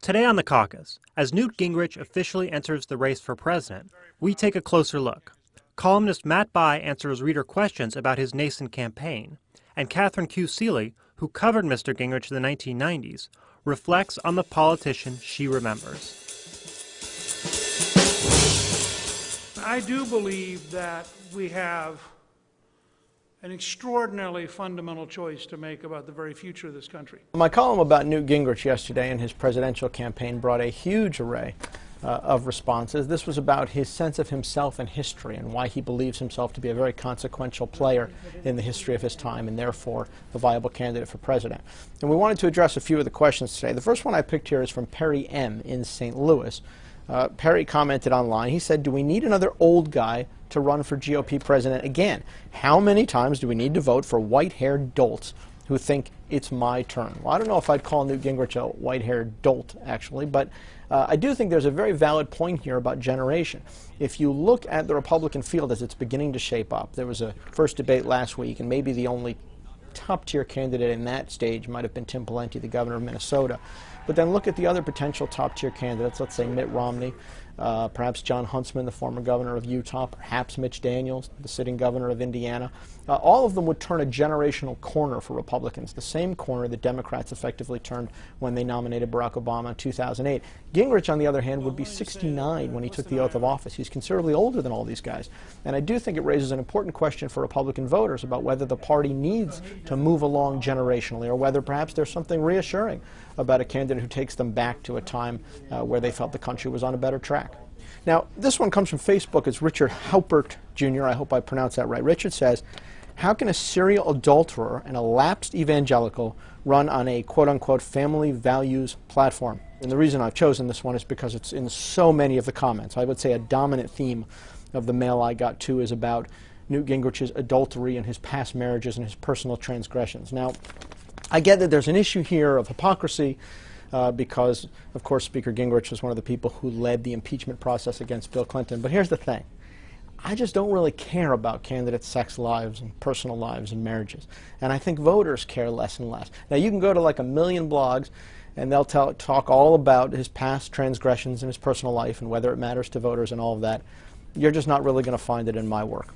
Today on The Caucus, as Newt Gingrich officially enters the race for president, we take a closer look. Columnist Matt Bai answers reader questions about his nascent campaign, and Catherine Q. Seeley, who covered Mr. Gingrich in the 1990s, reflects on the politician she remembers. I do believe that we have an extraordinarily fundamental choice to make about the very future of this country. My column about Newt Gingrich yesterday and his presidential campaign brought a huge array of responses. This was about his sense of himself and history and why he believes himself to be a very consequential player in the history of his time and therefore a viable candidate for president. And we wanted to address a few of the questions today. The first one I picked here is from Perry M. in St. Louis. Perry commented online. He said, "Do we need another old guy to run for GOP president again? How many times do we need to vote for white-haired dolts who think it's my turn?" Well, I don't know if I'd call Newt Gingrich a white-haired dolt, actually, but I do think there's a very valid point here about generation. If you look at the Republican field as it's beginning to shape up, there was a first debate last week, and maybe the only top-tier candidate in that stage might have been Tim Pawlenty, the governor of Minnesota. But then look at the other potential top-tier candidates, let's say Mitt Romney, perhaps John Huntsman, the former governor of Utah, perhaps Mitch Daniels, the sitting governor of Indiana. All of them would turn a generational corner for Republicans, the same corner the Democrats effectively turned when they nominated Barack Obama in 2008. Gingrich, on the other hand, would be 69 when he took the oath of office. He's considerably older than all these guys. And I do think it raises an important question for Republican voters about whether the party needs to move along generationally or whether perhaps there's something reassuring about a candidate who takes them back to a time where they felt the country was on a better track. Now, this one comes from Facebook. It's Richard Haupert Jr. I hope I pronounced that right. Richard says, "How can a serial adulterer and a lapsed evangelical run on a quote-unquote family values platform?" And the reason I've chosen this one is because it's in so many of the comments. I would say a dominant theme of the mail I got too is about Newt Gingrich's adultery and his past marriages and his personal transgressions. Now, I get that there's an issue here of hypocrisy because, of course, Speaker Gingrich was one of the people who led the impeachment process against Bill Clinton. But here's the thing. I just don't really care about candidates' sex lives and personal lives and marriages. And I think voters care less and less. Now, you can go to like a million blogs and they'll talk all about his past transgressions and his personal life and whether it matters to voters and all of that. You're just not really going to find it in my work.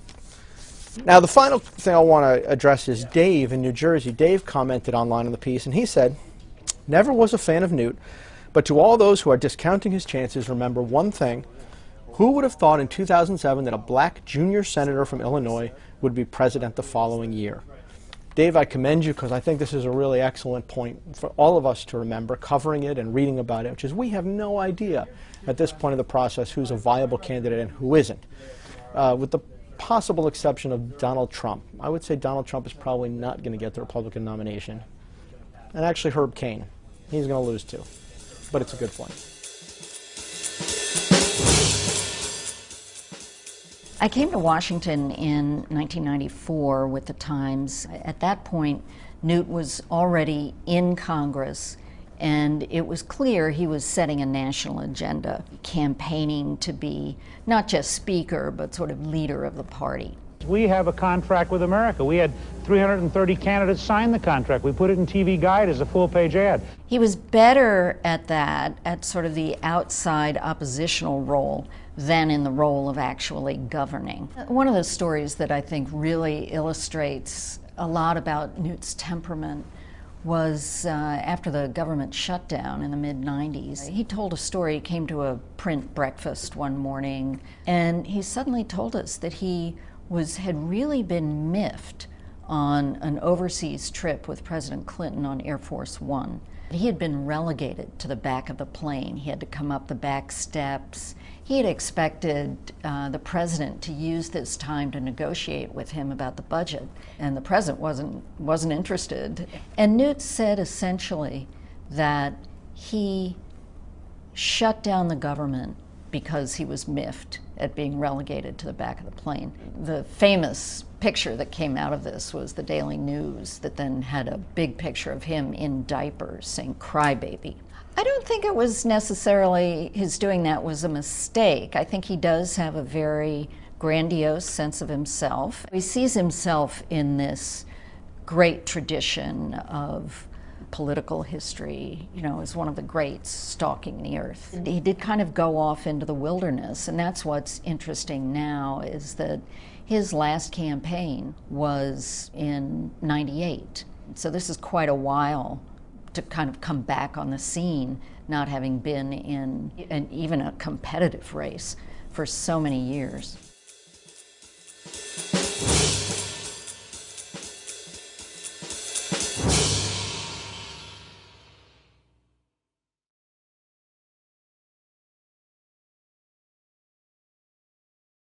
Now, the final thing I want to address is Dave in New Jersey. Dave commented online on the piece, and he said, "Never was a fan of Newt, but to all those who are discounting his chances, remember one thing. Who would have thought in 2007 that a black junior senator from Illinois would be president the following year?" Dave, I commend you because I think this is a really excellent point for all of us to remember, covering it and reading about it, which is we have no idea at this point of the process who's a viable candidate and who isn't. With the possible exception of Donald Trump. I would say Donald Trump is probably not going to get the Republican nomination. And actually Herb Cain. He's going to lose too. But it's a good point. I came to Washington in 1994 with the Times. At that point, Newt was already in Congress, and it was clear he was setting a national agenda, campaigning to be not just speaker, but sort of leader of the party. We have a contract with America. We had 330 candidates sign the contract. We put it in TV Guide as a full-page ad. He was better at that, at sort of the outside oppositional role, than in the role of actually governing. One of the stories that I think really illustrates a lot about Newt's temperament was after the government shutdown in the mid-90s. He told a story. He came to a print breakfast one morning, and he suddenly told us that he had really been miffed on an overseas trip with President Clinton on Air Force One. He had been relegated to the back of the plane. He had to come up the back steps. He had expected the president to use this time to negotiate with him about the budget, and the president wasn't interested. And Newt said essentially that he shut down the government because he was miffed at being relegated to the back of the plane. The famous picture that came out of this was the Daily News that then had a big picture of him in diapers saying, "Crybaby." I don't think it was necessarily his doing that was a mistake. I think he does have a very grandiose sense of himself. He sees himself in this great tradition of political history, you know, as one of the greats stalking the earth. He did kind of go off into the wilderness, and that's what's interesting now, is that his last campaign was in '98. So this is quite a while to kind of come back on the scene, not having been in even a competitive race for so many years.